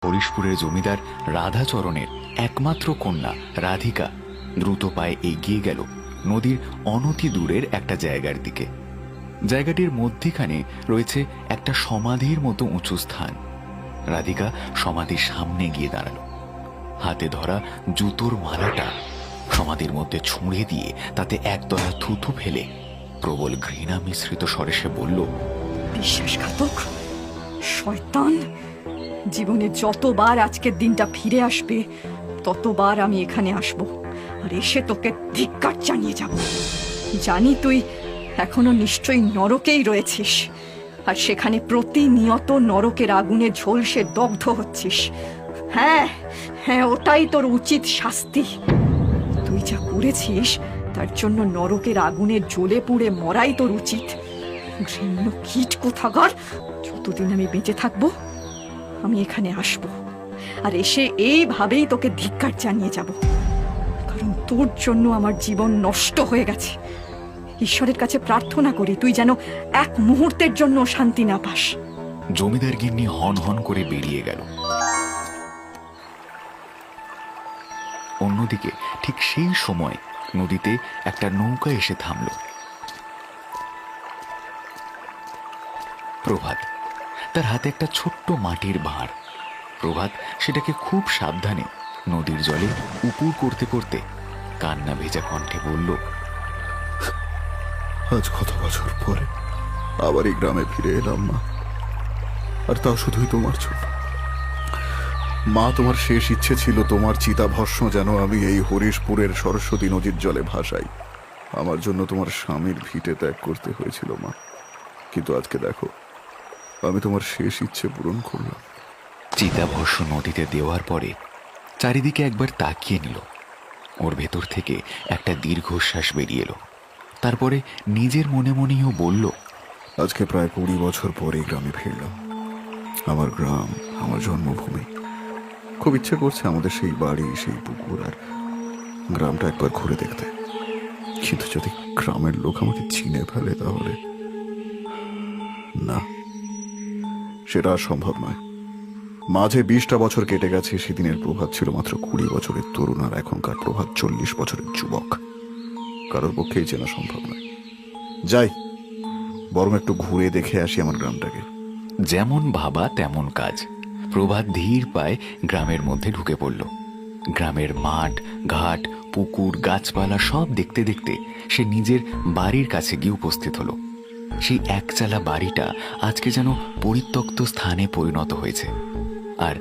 হরিশপুরের জমিদার রাধাচরণের একমাত্র কন্যা রাধিকা দ্রুত পায়ে এগিয়ে গেল নদীর অনতি দূরের একটা জায়গার দিকে। জায়গাটির মধ্যিখানে রয়েছে একটা সমাধির মতো উঁচু স্থান। রাধিকা সমাধির সামনে গিয়ে দাঁড়ালো। হাতে ধরা জুতোর মালাটা সমাধির মধ্যে ছুঁড়ে দিয়ে তাতে একদলা থুথু ফেলে প্রবল ঘৃণা মিশ্রিত স্বরে সে বলল, বিশ্বাসঘাতক শয়তান! জীবনে যতবার আজকের দিনটা ফিরে আসবে ততবার আমি এখানে আসব আর এসে তোকে ধিক্কার জানিয়ে যাব। জানি তুই এখনো নিশ্চয়ই নরকেই রয়েছিস, আর সেখানে প্রতিনিয়ত নরকের আগুনে ঝলসে দগ্ধ হচ্ছিস। হ্যাঁ হ্যাঁ, ওটাই তোর উচিত শাস্তি। তুই যা করেছিস তার জন্য নরকের আগুনে জ্বলে পুড়ে মরাই তোর উচিত। ঘৃণ্য কীট কোথাকার! যতদিন আমি বেঁচে থাকবো আমি এখানে আসব, আর এসে এইভাবেই তোকে ধিক্কার জানিয়ে যাব, কারণ তোর জন্য আমার জীবন নষ্ট হয়ে গেছে। ঈশ্বরের কাছে প্রার্থনা করি তুই যেন এক মুহূর্তের জন্য শান্তি না পাস। জমিদার গিন্নি হন হন করে বেরিয়ে গেল। অন্যদিকে ঠিক সেই সময় নদীতে একটা নৌকা এসে থামল। প্রভাত, তার হাতে একটা ছোট্ট মাটির ভাঁড়। প্রভাত সেটাকে খুব সাবধানে নদীর জলে উপুর করতে করতে কান্না ভেজা কণ্ঠে বলল, আজ কত বছর পরে আবার এই গ্রামে ফিরে এলাম মা, আর তাও শুধুই তোমার জন্য। মা, তোমার শেষ ইচ্ছে ছিল তোমার চিতাভস্ম যেন আমি এই হরিশপুরের সরস্বতী নদীর জলে ভাসাই। আমার জন্য তোমার স্বামীর ভিটে ত্যাগ করতে হয়েছিল মা, কিন্তু আজকে দেখো আমি তোমার শেষ ইচ্ছে পূরণ করলাম। চিতাভস্ম নদীতে দেওয়ার পরে চারিদিকে একবার তাকিয়ে নিল। ওর ভেতর থেকে একটা দীর্ঘশ্বাস বেরিয়ে এলো। তারপরে নিজের মনে মনেও বলল, আজকে প্রায় 20 বছর পরে গ্রামে ফিরলাম। আমার গ্রাম, আমার জন্মভূমি। খুব ইচ্ছে করছে আমাদের সেই বাড়ি, সেই পুকুর আর গ্রামটা একবার ঘুরে দেখতে। কিন্তু যদি গ্রামের লোক আমাকে চিনে ফেলে তাহলে না, সেটা আর সম্ভব নয়। মাঝে 20টা বছর কেটে গেছে। সেদিনের প্রভাত ছিল মাত্র 20 বছরের তরুণ, আর এখনকার প্রভাত 40 বছরের যুবক। কারোর পক্ষেই চেনা সম্ভব নয়। যাই, বরং একটু ঘুরে দেখে আসি আমার গ্রামটাকে। যেমন ভাবা তেমন কাজ। প্রভাত ধীর পায়ে গ্রামের মধ্যে ঢুকে পড়ল। গ্রামের মাঠ, ঘাট, পুকুর, গাছপালা সব দেখতে দেখতে সে নিজের বাড়ির কাছে গিয়ে উপস্থিত হলো। সেই একচালা বাড়িটা আজকে যেন পরিত্যক্ত স্থানে পরিণত হয়েছে, আর